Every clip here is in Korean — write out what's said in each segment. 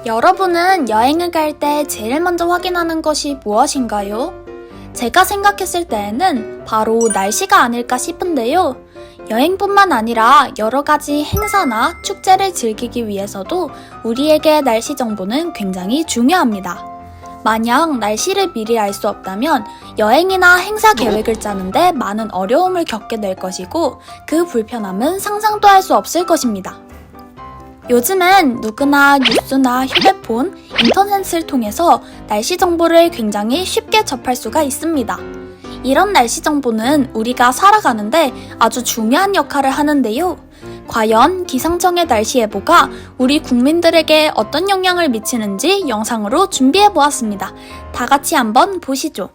여러분은 여행을 갈 때 제일 먼저 확인하는 것이 무엇인가요? 제가 생각했을 때에는 바로 날씨가 아닐까 싶은데요. 여행뿐만 아니라 여러 가지 행사나 축제를 즐기기 위해서도 우리에게 날씨 정보는 굉장히 중요합니다. 만약 날씨를 미리 알 수 없다면 여행이나 행사 계획을 짜는데 많은 어려움을 겪게 될 것이고 그 불편함은 상상도 할 수 없을 것입니다. 요즘엔 누구나 뉴스나 휴대폰, 인터넷을 통해서 날씨 정보를 굉장히 쉽게 접할 수가 있습니다. 이런 날씨 정보는 우리가 살아가는데 아주 중요한 역할을 하는데요. 과연 기상청의 날씨 예보가 우리 국민들에게 어떤 영향을 미치는지 영상으로 준비해 보았습니다. 다 같이 한번 보시죠.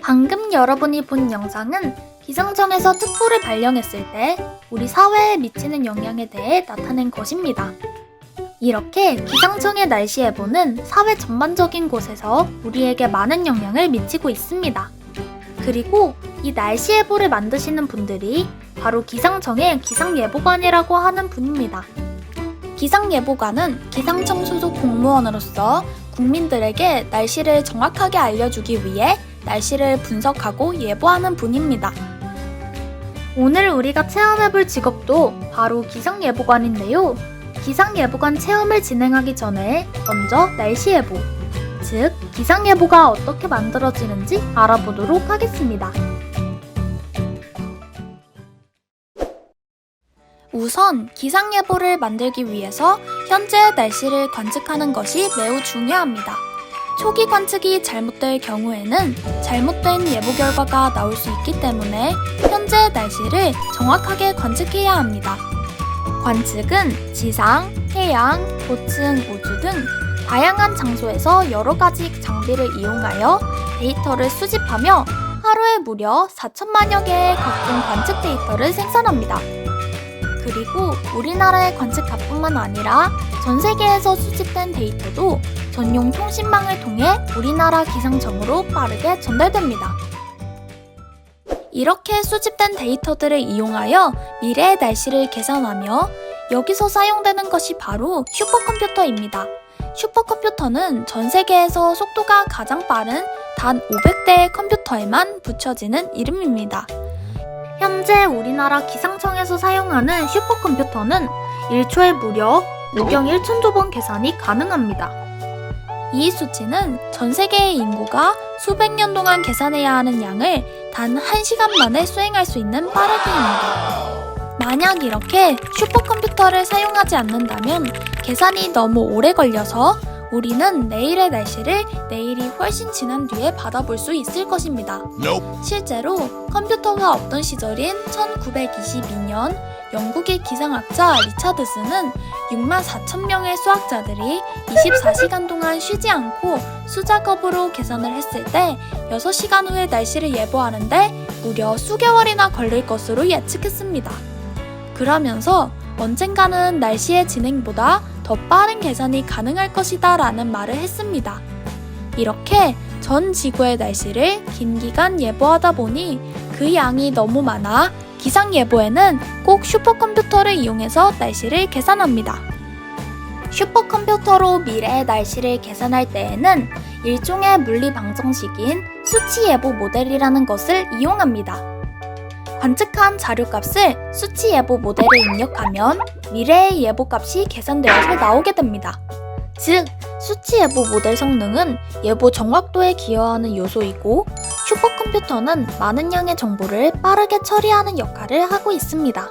방금 여러분이 본 영상은 기상청에서 특보를 발령했을 때 우리 사회에 미치는 영향에 대해 나타낸 것입니다. 이렇게 기상청의 날씨 예보는 사회 전반적인 곳에서 우리에게 많은 영향을 미치고 있습니다. 그리고 이 날씨 예보를 만드시는 분들이 바로 기상청의 기상예보관이라고 하는 분입니다. 기상예보관은 기상청 소속 공무원으로서 국민들에게 날씨를 정확하게 알려주기 위해 날씨를 분석하고 예보하는 분입니다. 오늘 우리가 체험해볼 직업도 바로 기상예보관인데요. 기상예보관 체험을 진행하기 전에 먼저 날씨 예보, 즉 기상예보가 어떻게 만들어지는지 알아보도록 하겠습니다. 우선 기상예보를 만들기 위해서 현재 날씨를 관측하는 것이 매우 중요합니다. 초기 관측이 잘못될 경우에는 잘못된 예보 결과가 나올 수 있기 때문에 현재 날씨를 정확하게 관측해야 합니다. 관측은 지상, 해양, 고층, 우주 등 다양한 장소에서 여러 가지 장비를 이용하여 데이터를 수집하며 하루에 무려 4천만여 개의 각종 관측 데이터를 생산합니다. 그리고 우리나라의 관측값뿐만 아니라 전 세계에서 수집된 데이터도 전용 통신망을 통해 우리나라 기상청으로 빠르게 전달됩니다. 이렇게 수집된 데이터들을 이용하여 미래의 날씨를 계산하며 여기서 사용되는 것이 바로 슈퍼컴퓨터입니다. 슈퍼컴퓨터는 전 세계에서 속도가 가장 빠른 단 500대의 컴퓨터에만 붙여지는 이름입니다. 현재 우리나라 기상청에서 사용하는 슈퍼컴퓨터는 1초에 무려 5경 1천조 번 계산이 가능합니다. 이 수치는 전 세계의 인구가 수백 년 동안 계산해야 하는 양을 단 1시간 만에 수행할 수 있는 빠르기입니다. 만약 이렇게 슈퍼컴퓨터를 사용하지 않는다면 계산이 너무 오래 걸려서 우리는 내일의 날씨를 내일이 훨씬 지난 뒤에 받아볼 수 있을 것입니다. 실제로 컴퓨터가 없던 시절인 1922년 영국의 기상학자 리차드슨은 64,000명의 수학자들이 24시간 동안 쉬지 않고 수작업으로 계산을 했을 때 6시간 후의 날씨를 예보하는데 무려 수개월이나 걸릴 것으로 예측했습니다. 그러면서 언젠가는 날씨의 진행보다 더 빠른 계산이 가능할 것이다 라는 말을 했습니다. 이렇게 전 지구의 날씨를 긴 기간 예보하다 보니 그 양이 너무 많아 기상예보에는 꼭 슈퍼컴퓨터를 이용해서 날씨를 계산합니다. 슈퍼컴퓨터로 미래의 날씨를 계산할 때에는 일종의 물리 방정식인 수치 예보 모델이라는 것을 이용합니다. 관측한 자료값을 수치 예보 모델에 입력하면 미래의 예보값이 계산되어서 나오게 됩니다. 즉, 수치 예보 모델 성능은 예보 정확도에 기여하는 요소이고 슈퍼컴퓨터는 많은 양의 정보를 빠르게 처리하는 역할을 하고 있습니다.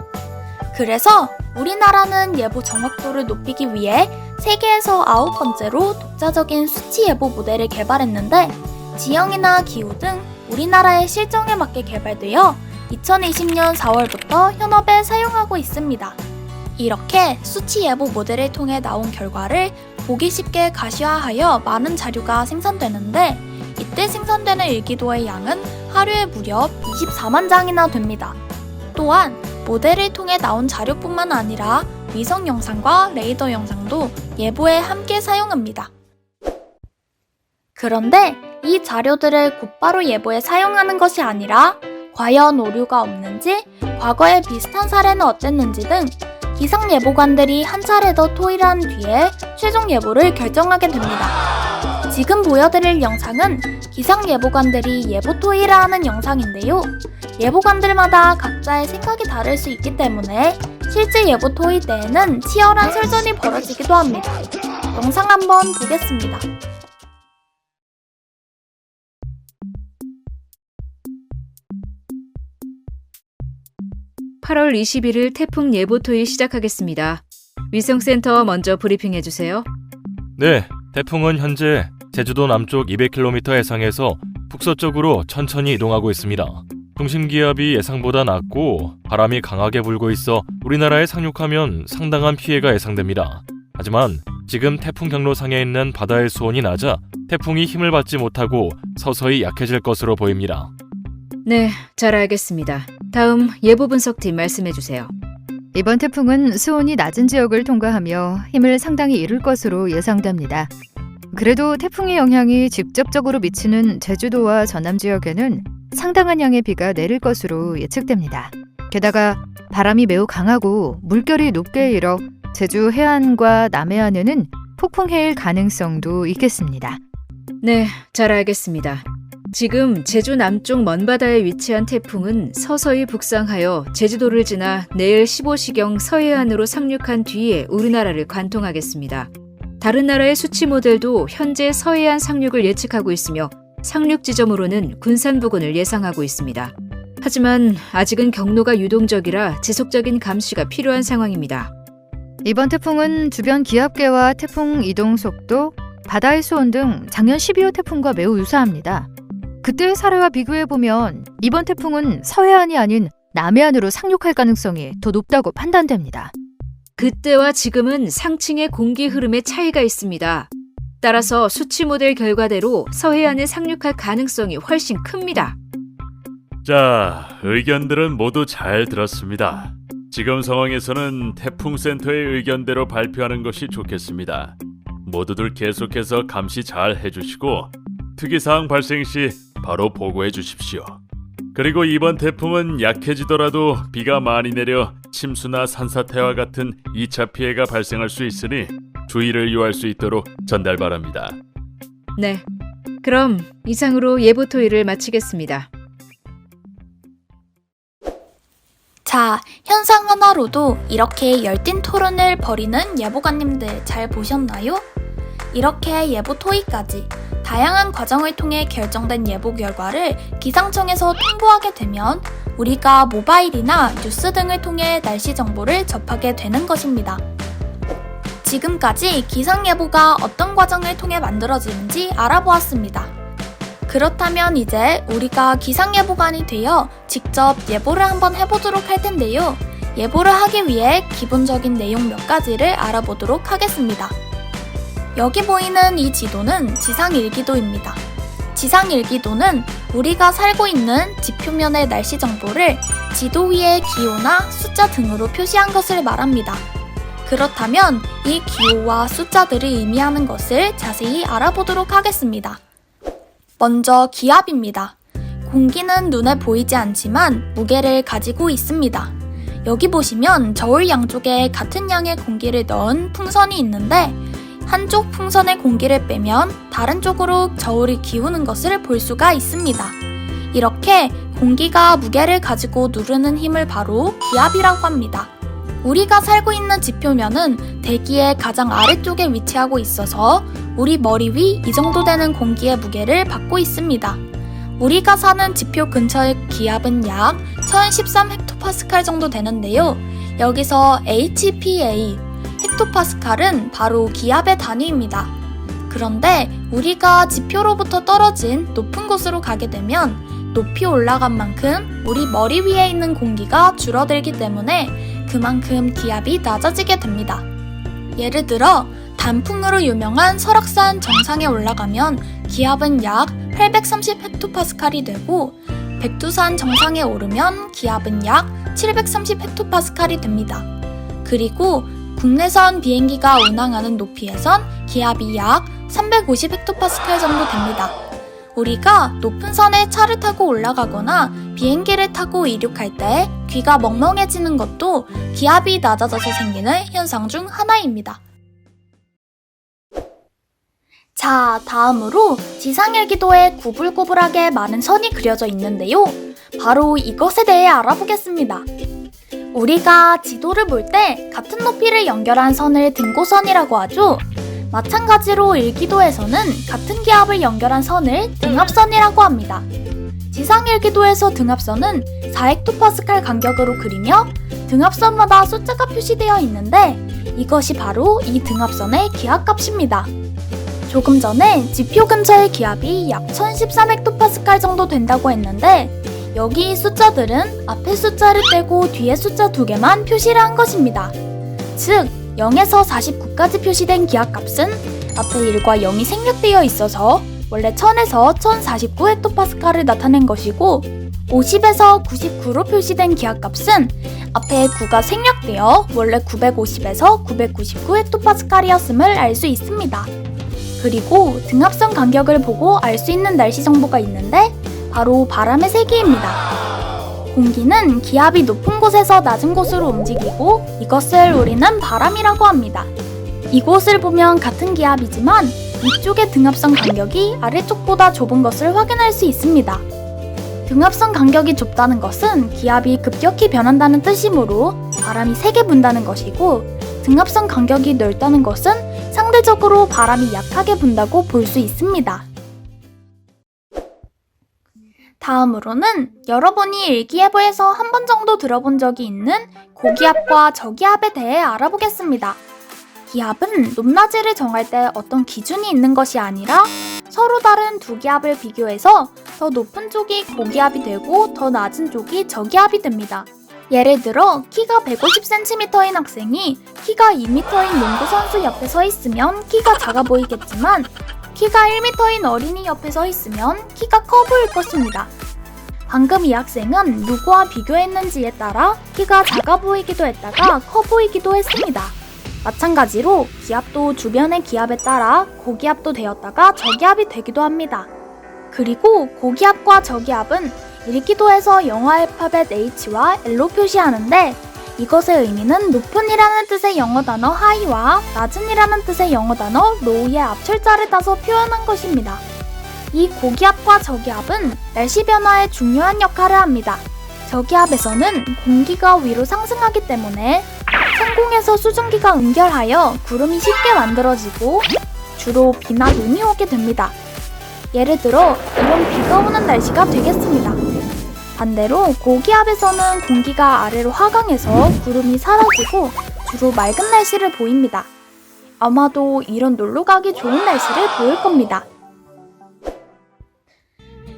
그래서 우리나라는 예보 정확도를 높이기 위해 세계에서 9번째로 독자적인 수치 예보 모델을 개발했는데, 지형이나 기후 등 우리나라의 실정에 맞게 개발되어 2020년 4월부터 현업에 사용하고 있습니다. 이렇게 수치 예보 모델을 통해 나온 결과를 보기 쉽게 가시화하여 많은 자료가 생산되는데, 이때 생산되는 일기도의 양은 하루에 무려 24만 장이나 됩니다. 또한 모델을 통해 나온 자료뿐만 아니라 위성 영상과 레이더 영상도 예보에 함께 사용합니다. 그런데 이 자료들을 곧바로 예보에 사용하는 것이 아니라 과연 오류가 없는지, 과거에 비슷한 사례는 어땠는지 등 기상예보관들이 한 차례 더 토의를 한 뒤에 최종 예보를 결정하게 됩니다. 지금 보여드릴 영상은 기상예보관들이 예보 토의를 하는 영상인데요. 예보관들마다 각자의 생각이 다를 수 있기 때문에 실제 예보 토의 때에는 치열한 설전이 벌어지기도 합니다. 영상 한번 보겠습니다. (8월 21일) 태풍 예보 토의 시작하겠습니다. 위성센터 먼저 브리핑해주세요. 네, 태풍은 현재 제주도 남쪽 200km 해상에서 북서쪽으로 천천히 이동하고 있습니다. 중심기압이 예상보다 낮고 바람이 강하게 불고 있어 우리나라에 상륙하면 상당한 피해가 예상됩니다. 하지만 지금 태풍 경로상에 있는 바다의 수온이 낮아 태풍이 힘을 받지 못하고 서서히 약해질 것으로 보입니다. 네, 잘 알겠습니다. 다음 예보 분석팀 말씀해주세요. 이번 태풍은 수온이 낮은 지역을 통과하며 힘을 상당히 잃을 것으로 예상됩니다. 그래도 태풍의 영향이 직접적으로 미치는 제주도와 전남 지역에는 상당한 양의 비가 내릴 것으로 예측됩니다. 게다가 바람이 매우 강하고 물결이 높게 일어 제주 해안과 남해안에는 폭풍해일 가능성도 있겠습니다. 네, 잘 알겠습니다. 지금 제주 남쪽 먼바다에 위치한 태풍은 서서히 북상하여 제주도를 지나 내일 15시경 서해안으로 상륙한 뒤에 우리나라를 관통하겠습니다. 다른 나라의 수치 모델도 현재 서해안 상륙을 예측하고 있으며 상륙 지점으로는 군산 부근을 예상하고 있습니다. 하지만 아직은 경로가 유동적이라 지속적인 감시가 필요한 상황입니다. 이번 태풍은 주변 기압계와 태풍 이동 속도, 바다의 수온 등 작년 12호 태풍과 매우 유사합니다. 그때의 사례와 비교해보면 이번 태풍은 서해안이 아닌 남해안으로 상륙할 가능성이 더 높다고 판단됩니다. 그때와 지금은 상층의 공기 흐름에 차이가 있습니다. 따라서 수치 모델 결과대로 서해안에 상륙할 가능성이 훨씬 큽니다. 자, 의견들은 모두 잘 들었습니다. 지금 상황에서는 태풍센터의 의견대로 발표하는 것이 좋겠습니다. 모두들 계속해서 감시 잘 해주시고 특이사항 발생 시 바로 보고해 주십시오. 그리고 이번 태풍은 약해지더라도 비가 많이 내려 침수나 산사태와 같은 2차 피해가 발생할 수 있으니 주의를 요할 수 있도록 전달 바랍니다. 네, 그럼 이상으로 예보 토의를 마치겠습니다. 자, 현상 하나로도 이렇게 열띤 토론을 벌이는 예보관님들 잘 보셨나요? 이렇게 예보 토의까지 다양한 과정을 통해 결정된 예보 결과를 기상청에서 통보하게 되면 우리가 모바일이나 뉴스 등을 통해 날씨 정보를 접하게 되는 것입니다. 지금까지 기상예보가 어떤 과정을 통해 만들어지는지 알아보았습니다. 그렇다면 이제 우리가 기상예보관이 되어 직접 예보를 한번 해보도록 할 텐데요. 예보를 하기 위해 기본적인 내용 몇 가지를 알아보도록 하겠습니다. 여기 보이는 이 지도는 지상일기도입니다. 지상일기도는 우리가 살고 있는 지표면의 날씨 정보를 지도 위의 기호나 숫자 등으로 표시한 것을 말합니다. 그렇다면 이 기호와 숫자들이 의미하는 것을 자세히 알아보도록 하겠습니다. 먼저 기압입니다. 공기는 눈에 보이지 않지만 무게를 가지고 있습니다. 여기 보시면 저울 양쪽에 같은 양의 공기를 넣은 풍선이 있는데 한쪽 풍선의 공기를 빼면 다른 쪽으로 저울이 기우는 것을 볼 수가 있습니다. 이렇게 공기가 무게를 가지고 누르는 힘을 바로 기압이라고 합니다. 우리가 살고 있는 지표면은 대기의 가장 아래쪽에 위치하고 있어서 우리 머리 위 이 정도 되는 공기의 무게를 받고 있습니다. 우리가 사는 지표 근처의 기압은 약 1013헥토파스칼 정도 되는데요. 여기서 HPA, 헥토파스칼은 바로 기압의 단위입니다. 그런데 우리가 지표로부터 떨어진 높은 곳으로 가게 되면 높이 올라간 만큼 우리 머리 위에 있는 공기가 줄어들기 때문에 그만큼 기압이 낮아지게 됩니다. 예를 들어 단풍으로 유명한 설악산 정상에 올라가면 기압은 약 830헥토파스칼이 되고 백두산 정상에 오르면 기압은 약 730헥토파스칼이 됩니다. 그리고 국내선 비행기가 운항하는 높이에선 기압이 약 350헥토파스칼 정도 됩니다. 우리가 높은 산에 차를 타고 올라가거나 비행기를 타고 이륙할 때 귀가 멍멍해지는 것도 기압이 낮아져서 생기는 현상 중 하나입니다. 자, 다음으로 지상일기도에 구불구불하게 많은 선이 그려져 있는데요. 바로 이것에 대해 알아보겠습니다. 우리가 지도를 볼 때 같은 높이를 연결한 선을 등고선이라고 하죠. 마찬가지로 일기도에서는 같은 기압을 연결한 선을 등압선이라고 합니다. 지상일기도에서 등압선은 4헥토파스칼 간격으로 그리며 등압선마다 숫자가 표시되어 있는데 이것이 바로 이 등압선의 기압값입니다. 조금 전에 지표 근처의 기압이 약 1013헥토파스칼 정도 된다고 했는데 여기 숫자들은 앞에 숫자를 떼고 뒤에 숫자 2개만 표시를 한 것입니다. 즉 0에서 49까지 표시된 기압값은 앞에 1과 0이 생략되어 있어서 원래 1000에서 1049헥토파스칼을 나타낸 것이고 50에서 99로 표시된 기압값은 앞에 9가 생략되어 원래 950에서 999헥토파스칼이었음을 알 수 있습니다. 그리고 등압선 간격을 보고 알 수 있는 날씨 정보가 있는데 바로 바람의 세기입니다. 공기는 기압이 높은 곳에서 낮은 곳으로 움직이고 이것을 우리는 바람이라고 합니다. 이곳을 보면 같은 기압이지만 위쪽의 등압선 간격이 아래쪽보다 좁은 것을 확인할 수 있습니다. 등압선 간격이 좁다는 것은 기압이 급격히 변한다는 뜻이므로 바람이 세게 분다는 것이고 등압선 간격이 넓다는 것은 상대적으로 바람이 약하게 분다고 볼 수 있습니다. 다음으로는 여러분이 일기예보에서 한 번 정도 들어본 적이 있는 고기압과 저기압에 대해 알아보겠습니다. 기압은 높낮이를 정할 때 어떤 기준이 있는 것이 아니라 서로 다른 두 기압을 비교해서 더 높은 쪽이 고기압이 되고 더 낮은 쪽이 저기압이 됩니다. 예를 들어 키가 150cm인 학생이 키가 2m인 농구 선수 옆에 서 있으면 키가 작아 보이겠지만 키가 1m인 어린이 옆에 서 있으면 키가 커 보일 것입니다. 방금 이 학생은 누구와 비교했는지에 따라 키가 작아 보이기도 했다가 커 보이기도 했습니다. 마찬가지로 기압도 주변의 기압에 따라 고기압도 되었다가 저기압이 되기도 합니다. 그리고 고기압과 저기압은 일기도에서 영어 알파벳 H와 L로 표시하는데 이것의 의미는 높은이라는 뜻의 영어 단어 high와 낮은이라는 뜻의 영어 단어 low의 앞철자를 따서 표현한 것입니다. 이 고기압과 저기압은 날씨 변화에 중요한 역할을 합니다. 저기압에서는 공기가 위로 상승하기 때문에 상공에서 수증기가 응결하여 구름이 쉽게 만들어지고 주로 비나 눈이 오게 됩니다. 예를 들어 이런 비가 오는 날씨가 되겠습니다. 반대로 고기압에서는 공기가 아래로 하강해서 구름이 사라지고 주로 맑은 날씨를 보입니다. 아마도 이런 놀러가기 좋은 날씨를 보일 겁니다.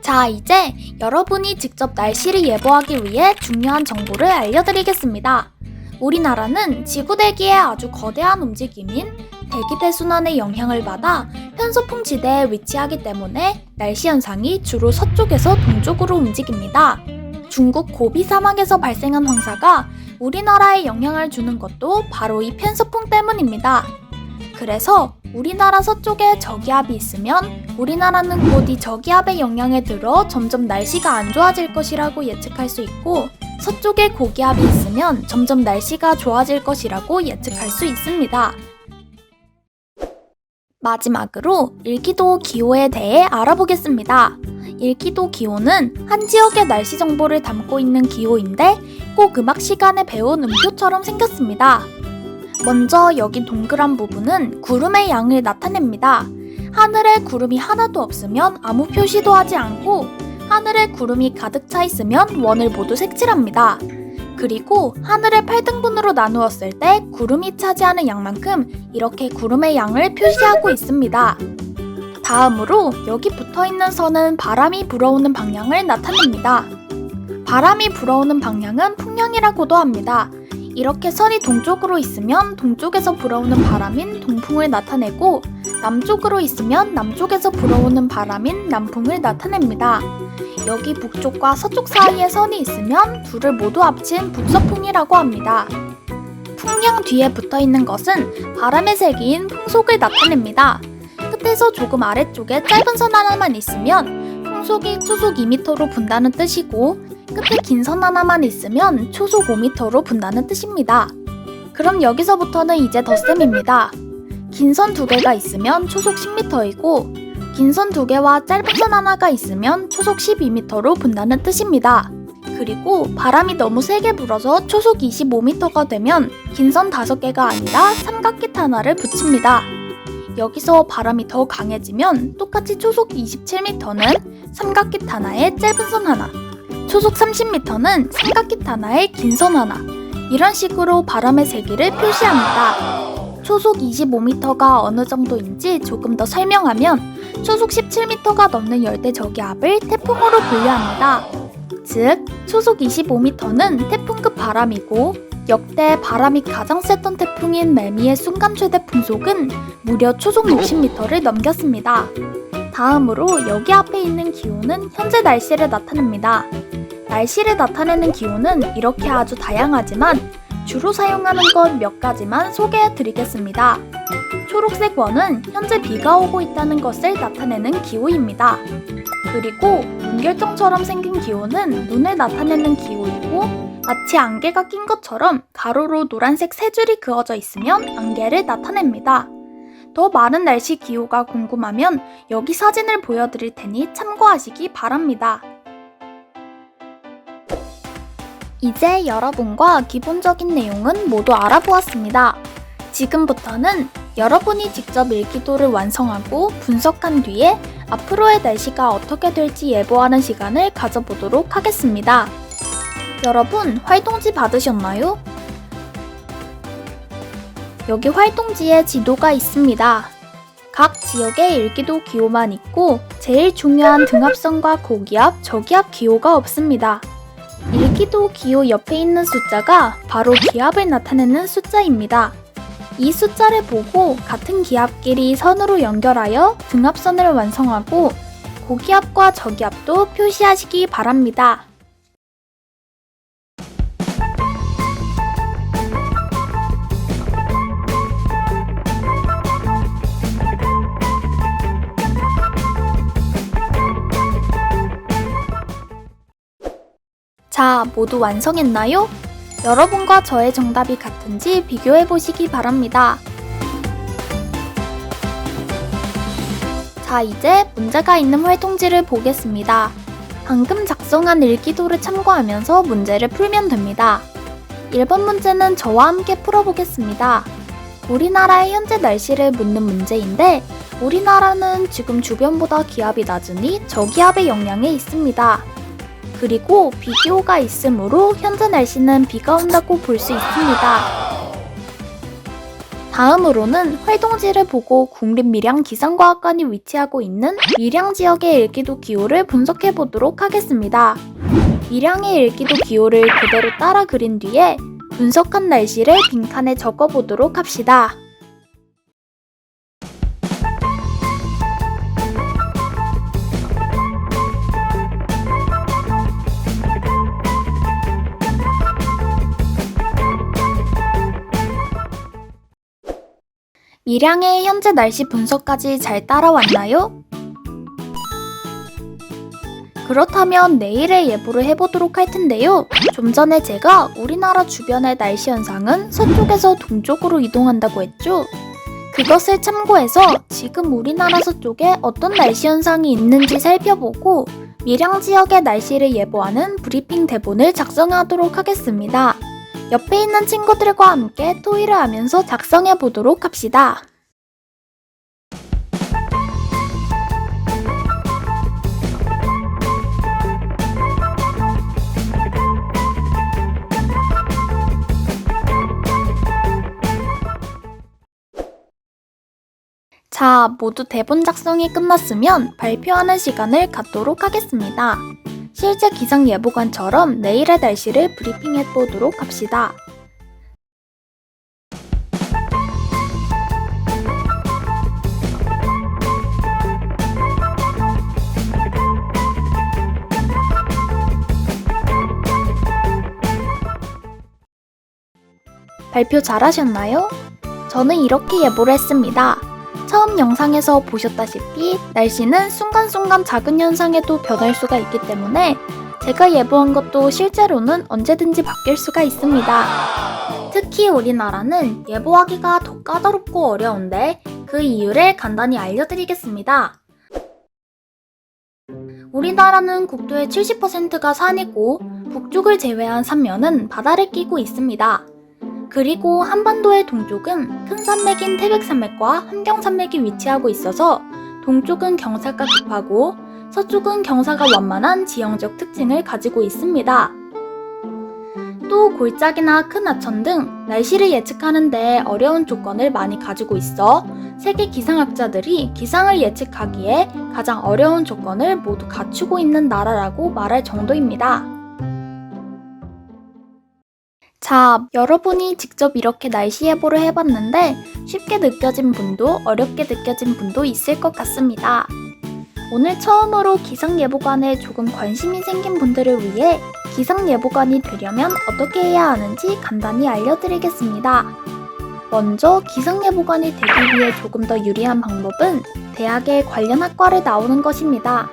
자, 이제 여러분이 직접 날씨를 예보하기 위해 중요한 정보를 알려드리겠습니다. 우리나라는 지구대기의 아주 거대한 움직임인 대기대순환의 영향을 받아 편서풍 지대에 위치하기 때문에 날씨 현상이 주로 서쪽에서 동쪽으로 움직입니다. 중국 고비 사막에서 발생한 황사가 우리나라에 영향을 주는 것도 바로 이 편서풍 때문입니다. 그래서 우리나라 서쪽에 저기압이 있으면 우리나라는 곧 이 저기압의 영향에 들어 점점 날씨가 안 좋아질 것이라고 예측할 수 있고 서쪽에 고기압이 있으면 점점 날씨가 좋아질 것이라고 예측할 수 있습니다. 마지막으로 일기도 기호에 대해 알아보겠습니다. 일기도 기호는 한 지역의 날씨 정보를 담고 있는 기호인데 꼭 음악 시간에 배운 음표처럼 생겼습니다. 먼저 여기 동그란 부분은 구름의 양을 나타냅니다. 하늘에 구름이 하나도 없으면 아무 표시도 하지 않고 하늘에 구름이 가득 차 있으면 원을 모두 색칠합니다. 그리고 하늘을 8등분으로 나누었을 때 구름이 차지하는 양만큼 이렇게 구름의 양을 표시하고 있습니다. 다음으로 여기 붙어있는 선은 바람이 불어오는 방향을 나타냅니다. 바람이 불어오는 방향은 풍향이라고도 합니다. 이렇게 선이 동쪽으로 있으면 동쪽에서 불어오는 바람인 동풍을 나타내고 남쪽으로 있으면 남쪽에서 불어오는 바람인 남풍을 나타냅니다. 여기 북쪽과 서쪽 사이에 선이 있으면 둘을 모두 합친 북서풍이라고 합니다. 풍량 뒤에 붙어있는 것은 바람의 세기인 풍속을 나타냅니다. 끝에서 조금 아래쪽에 짧은 선 하나만 있으면 풍속이 초속 2m로 분다는 뜻이고 끝에 긴 선 하나만 있으면 초속 5m로 분다는 뜻입니다. 그럼 여기서부터는 이제 덧셈입니다. 긴 선 2개가 있으면 초속 10m이고 긴 선 2개와 짧은 선 하나가 있으면 초속 12m로 분다는 뜻입니다. 그리고 바람이 너무 세게 불어서 초속 25m가 되면 긴 선 5개가 아니라 삼각깃 하나를 붙입니다. 여기서 바람이 더 강해지면 똑같이 초속 27m는 삼각깃 하나에 짧은 선 하나, 초속 30m는 삼각깃 하나에 긴 선 하나, 이런 식으로 바람의 세기를 표시합니다. 초속 25m가 어느 정도인지 조금 더 설명하면 초속 17m가 넘는 열대 저기압을 태풍으로 분류합니다. 즉, 초속 25m는 태풍급 바람이고 역대 바람이 가장 셌던 태풍인 매미의 순간 최대 풍속은 무려 초속 60m를 넘겼습니다. 다음으로 여기 앞에 있는 기호는 현재 날씨를 나타냅니다. 날씨를 나타내는 기호는 이렇게 아주 다양하지만 주로 사용하는 건 몇 가지만 소개해 드리겠습니다. 초록색 원은 현재 비가 오고 있다는 것을 나타내는 기호입니다. 그리고 문결정처럼 생긴 기호는 눈을 나타내는 기호이고 마치 안개가 낀 것처럼 가로로 노란색 세 줄이 그어져 있으면 안개를 나타냅니다. 더 많은 날씨 기호가 궁금하면 여기 사진을 보여드릴 테니 참고하시기 바랍니다. 이제 여러분과 기본적인 내용은 모두 알아보았습니다. 지금부터는 여러분이 직접 일기도를 완성하고 분석한 뒤에 앞으로의 날씨가 어떻게 될지 예보하는 시간을 가져보도록 하겠습니다. 여러분, 활동지 받으셨나요? 여기 활동지에 지도가 있습니다. 각 지역에 일기도 기호만 있고 제일 중요한 등압선과 고기압, 저기압 기호가 없습니다. 일기도 기호 옆에 있는 숫자가 바로 기압을 나타내는 숫자입니다. 이 숫자를 보고 같은 기압끼리 선으로 연결하여 등압선을 완성하고 고기압과 저기압도 표시하시기 바랍니다. 자, 모두 완성했나요? 여러분과 저의 정답이 같은지 비교해 보시기 바랍니다. 자, 이제 문제가 있는 활동지를 보겠습니다. 방금 작성한 일기도를 참고하면서 문제를 풀면 됩니다. 1번 문제는 저와 함께 풀어보겠습니다. 우리나라의 현재 날씨를 묻는 문제인데 우리나라는 지금 주변보다 기압이 낮으니 저기압의 영향에 있습니다. 그리고 비기호가 있으므로 현재 날씨는 비가 온다고 볼 수 있습니다. 다음으로는 활동지를 보고 국립밀양기상과학관이 위치하고 있는 밀양 지역의 일기도 기호를 분석해 보도록 하겠습니다. 밀양의 일기도 기호를 그대로 따라 그린 뒤에 분석한 날씨를 빈칸에 적어 보도록 합시다. 밀양의 현재 날씨 분석까지 잘 따라왔나요? 그렇다면 내일의 예보를 해보도록 할 텐데요. 좀 전에 제가 우리나라 주변의 날씨 현상은 서쪽에서 동쪽으로 이동한다고 했죠? 그것을 참고해서 지금 우리나라 서쪽에 어떤 날씨 현상이 있는지 살펴보고 밀양 지역의 날씨를 예보하는 브리핑 대본을 작성하도록 하겠습니다. 옆에 있는 친구들과 함께 토의를 하면서 작성해 보도록 합시다. 자, 모두 대본 작성이 끝났으면 발표하는 시간을 갖도록 하겠습니다. 실제 기상예보관처럼 내일의 날씨를 브리핑해 보도록 합시다. 발표 잘하셨나요? 저는 이렇게 예보를 했습니다. 처음 영상에서 보셨다시피 날씨는 순간순간 작은 현상에도 변할 수가 있기 때문에 제가 예보한 것도 실제로는 언제든지 바뀔 수가 있습니다. 특히 우리나라는 예보하기가 더 까다롭고 어려운데 그 이유를 간단히 알려드리겠습니다. 우리나라는 국토의 70%가 산이고 북쪽을 제외한 삼면은 바다를 끼고 있습니다. 그리고 한반도의 동쪽은 큰 산맥인 태백산맥과 함경산맥이 위치하고 있어서 동쪽은 경사가 급하고 서쪽은 경사가 완만한 지형적 특징을 가지고 있습니다. 또 골짜기나 큰 하천 등 날씨를 예측하는 데 어려운 조건을 많이 가지고 있어 세계 기상학자들이 기상을 예측하기에 가장 어려운 조건을 모두 갖추고 있는 나라라고 말할 정도입니다. 자, 여러분이 직접 이렇게 날씨 예보를 해봤는데 쉽게 느껴진 분도 어렵게 느껴진 분도 있을 것 같습니다. 오늘 처음으로 기상예보관에 조금 관심이 생긴 분들을 위해 기상예보관이 되려면 어떻게 해야 하는지 간단히 알려드리겠습니다. 먼저 기상예보관이 되기 위해 조금 더 유리한 방법은 대학의 관련 학과를 나오는 것입니다.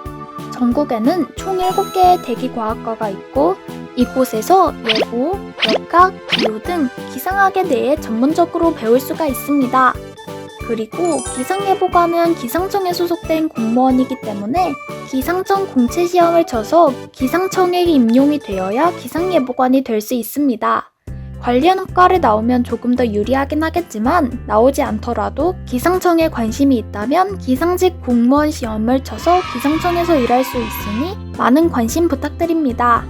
전국에는 총 7개의 대기과학과가 있고 이곳에서 예보, 역학, 기후 등 기상학에 대해 전문적으로 배울 수가 있습니다. 그리고 기상예보관은 기상청에 소속된 공무원이기 때문에 기상청 공채 시험을 쳐서 기상청에 임용이 되어야 기상예보관이 될 수 있습니다. 관련 학과를 나오면 조금 더 유리하긴 하겠지만 나오지 않더라도 기상청에 관심이 있다면 기상직 공무원 시험을 쳐서 기상청에서 일할 수 있으니 많은 관심 부탁드립니다.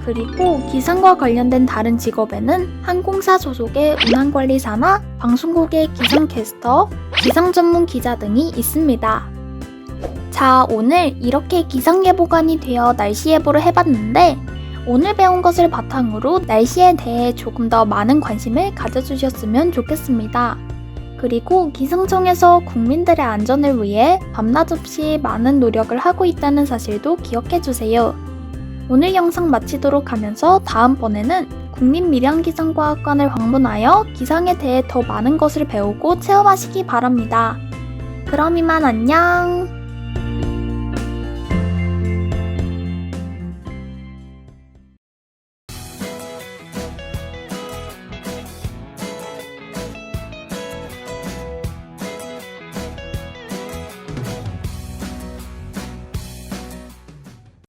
그리고 기상과 관련된 다른 직업에는 항공사 소속의 운항관리사나 방송국의 기상캐스터, 기상 전문 기자 등이 있습니다. 자, 오늘 이렇게 기상예보관이 되어 날씨 예보를 해봤는데 오늘 배운 것을 바탕으로 날씨에 대해 조금 더 많은 관심을 가져주셨으면 좋겠습니다. 그리고 기상청에서 국민들의 안전을 위해 밤낮 없이 많은 노력을 하고 있다는 사실도 기억해주세요. 오늘 영상 마치도록 하면서 다음번에는 국립밀양기상과학관을 방문하여 기상에 대해 더 많은 것을 배우고 체험하시기 바랍니다. 그럼 이만 안녕!